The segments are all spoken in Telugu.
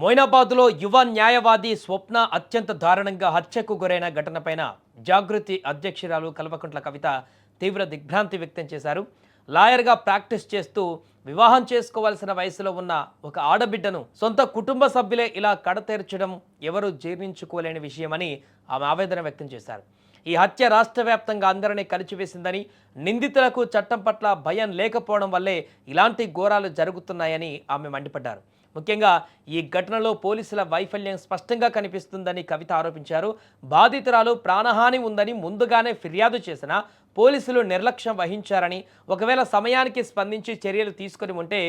మొయినాబాద్లో యువ న్యాయవాది స్వప్న అత్యంత దారుణంగా హత్యకు గురైన ఘటనపైన జాగృతి అధ్యక్షురాలు కల్వకుంట్ల కవిత తీవ్ర దిగ్భ్రాంతి వ్యక్తం చేశారు. లాయర్గా ప్రాక్టీస్ చేస్తూ వివాహం చేసుకోవాల్సిన వయసులో ఉన్న ఒక ఆడబిడ్డను సొంత కుటుంబ సభ్యులే ఇలా కడతేర్చడం ఎవరూ జీర్ణించుకోలేని విషయమని ఆమె ఆవేదన వ్యక్తం చేశారు. ఈ హత్య రాష్ట్ర వ్యాప్తంగా అందరినీ కలిచివేసిందని, నిందితులకు చట్టం పట్ల భయం లేకపోవడం వల్లే ఇలాంటి ఘోరాలు జరుగుతున్నాయని ఆమె మండిపడ్డారు. ముఖ్యంగా ఈ ఘటనలో పోలీసుల వైఫల్యం స్పష్టంగా కనిపిస్తుందని కవిత ఆరోపించారు. బాధితురాలు ప్రాణహాని ఉందని ముందుగానే ఫిర్యాదు చేసినా పోలీసులు నిర్లక్ష్యం వహించారని, ఒకవేళ సమయానికి స్పందించి చర్యలు తీసుకుని ఉంటే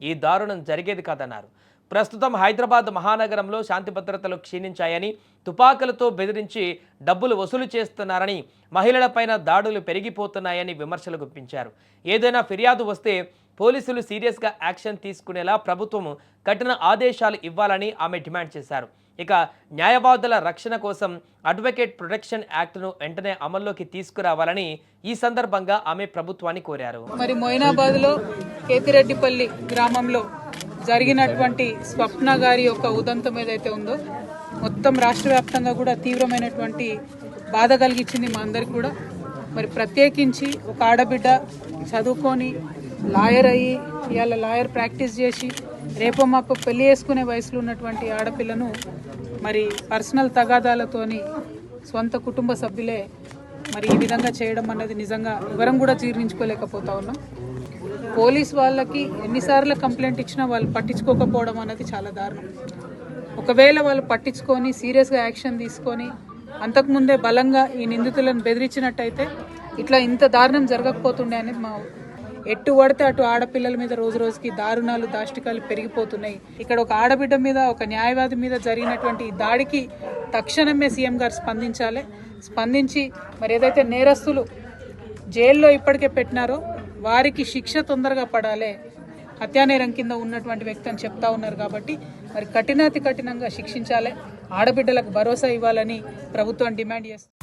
ఈ దారుణం జరిగేది కాదన్నారు. ప్రస్తుతం హైదరాబాద్ మహానగరంలో శాంతి భద్రతలు క్షీణించాయని, తుపాకులతో బెదిరించి డబ్బులు వసూలు చేస్తున్నారని, మహిళలపైన దాడులు పెరిగిపోతున్నాయని విమర్శలు గుప్పించారు. ఏదైనా ఫిర్యాదు వస్తే పోలీసులు సీరియస్గా యాక్షన్ తీసుకునేలా ప్రభుత్వం కఠిన ఆదేశాలు ఇవ్వాలని ఆమె డిమాండ్ చేశారు. ఇక న్యాయవాదుల రక్షణ కోసం అడ్వకేట్ ప్రొటెక్షన్ యాక్ట్ను వెంటనే అమల్లోకి తీసుకురావాలని ఈ సందర్భంగా ఆమె ప్రభుత్వాన్ని కోరారు. మరి మొయినాబాద్లో కేతిరెడ్డిపల్లి గ్రామంలో జరిగినటువంటి స్వప్న గారి యొక్క ఉదంతం ఏదైతే ఉందో మొత్తం రాష్ట్ర వ్యాప్తంగా కూడా తీవ్రమైనటువంటి బాధ కలిగించింది మా అందరికి కూడా. మరి ప్రత్యేకించి ఒక ఆడబిడ్డ చదువుకొని లాయర్ అయ్యి ఇవాళ లాయర్ ప్రాక్టీస్ చేసి రేపో మాపో పెళ్లి చేసుకునే వయసులో ఉన్నటువంటి ఆడపిల్లను మరి పర్సనల్ తగాదాలతోని సొంత కుటుంబ సభ్యులే మరి ఈ విధంగా చేయడం అన్నది నిజంగా ఎవరం కూడా జీర్ణించుకోలేకపోతా ఉన్నాం. పోలీస్ వాళ్ళకి ఎన్నిసార్లు కంప్లైంట్ ఇచ్చినా వాళ్ళు పట్టించుకోకపోవడం అన్నది చాలా దారుణం. ఒకవేళ వాళ్ళు పట్టించుకొని సీరియస్గా యాక్షన్ తీసుకొని అంతకుముందే బలంగా ఈ నిందితులను బెదిరించినట్టయితే ఇట్లా ఇంత దారుణం జరగకపోతుండే అనేది మా ఎట్టు పడితే అటు ఆడపిల్లల మీద రోజు రోజుకి దారుణాలు దాష్టికాలు పెరిగిపోతున్నాయి. ఇక్కడ ఒక ఆడబిడ్డ మీద ఒక న్యాయవాది మీద జరిగినటువంటి దాడికి తక్షణమే సీఎం గారు స్పందించాలి. స్పందించి మరి ఏదైతే నేరస్తులు జైల్లో ఇప్పటికే పెట్టినారో వారికి శిక్ష తొందరగా పడాలి. హత్యానేరం కింద ఉన్నటువంటి వ్యక్తి అని చెప్తా ఉన్నారు కాబట్టి మరి కఠినాతి కఠినంగా శిక్షించాలి. ఆడబిడ్డలకు భరోసా ఇవ్వాలని ప్రభుత్వం డిమాండ్ చేస్తుంది.